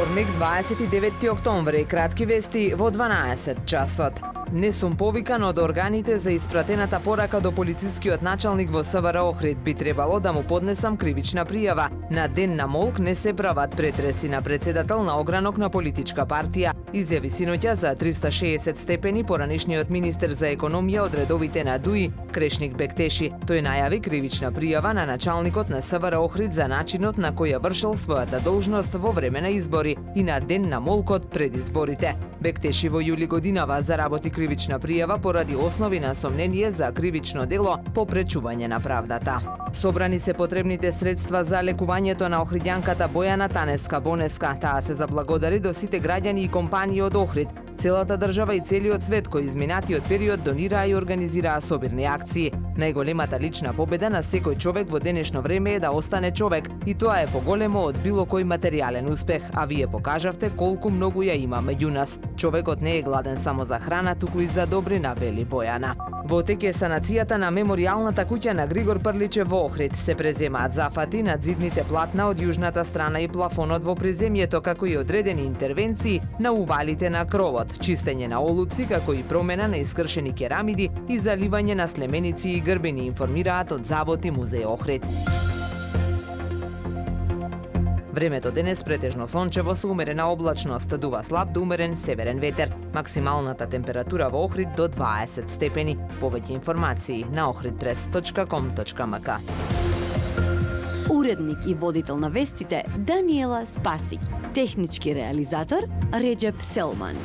Вторник, 29 октомври, кратки вести во 12 часот. Не сум повикан од органите за испратената порака до полицискиот началник во СВР Охрид. Би требало да му поднесам кривична пријава. На ден на молк не се прават претреси на председател на огранок на политичка партија. Изјави синоќа за 360 степени поранишниот министер за економија од редовите на ДУИ, Крешник Бектеши. Тој најави кривична пријава на началникот на СВР Охрид за начинот на кој ја вршил својата должност во време на избори и на ден на молкот пред изборите. Бектеши во јули годинава заработи кривична пријава поради основи на сомнение за кривично дело попречување на правдата. Собрани се потребните средства за лекувањето на охридјанката Бојана Танеска Бонеска. Таа се заблагодари до сите граѓани и компании од Охрид. Целата држава и целиот свет кои изминатиот период донираа и организираа собирни акции. Најголемата лична победа на секој човек во денешно време е да остане човек и тоа е поголемо од било кој материјален успех, а вие покажавте колку многу ја има меѓу нас. Човекот не е гладен само за храна, туку и за добрина, вели Бојана. Во тек е санацијата на меморијалната куќа на Григор Прличев во Охрид. Се преземаат зафати на зидните платна од јужната страна и плафонот во приземјето, како и одредени интервенции на увалите на кровот, чистење на олуци, како и промена на искршени керамиди и заливање на слеменици и грбени, информираат од Завод и музеј Охрид. Времето денес претежно сончево со умерена облачност, дува слаб до умерен северен ветер. Максималната температура во Охрид до 20 степени. Повеќе информации на ohridpress.com.mk. Уредник и водител на вестите Даниела Спасик. Технички реализатор Реджеп Селман.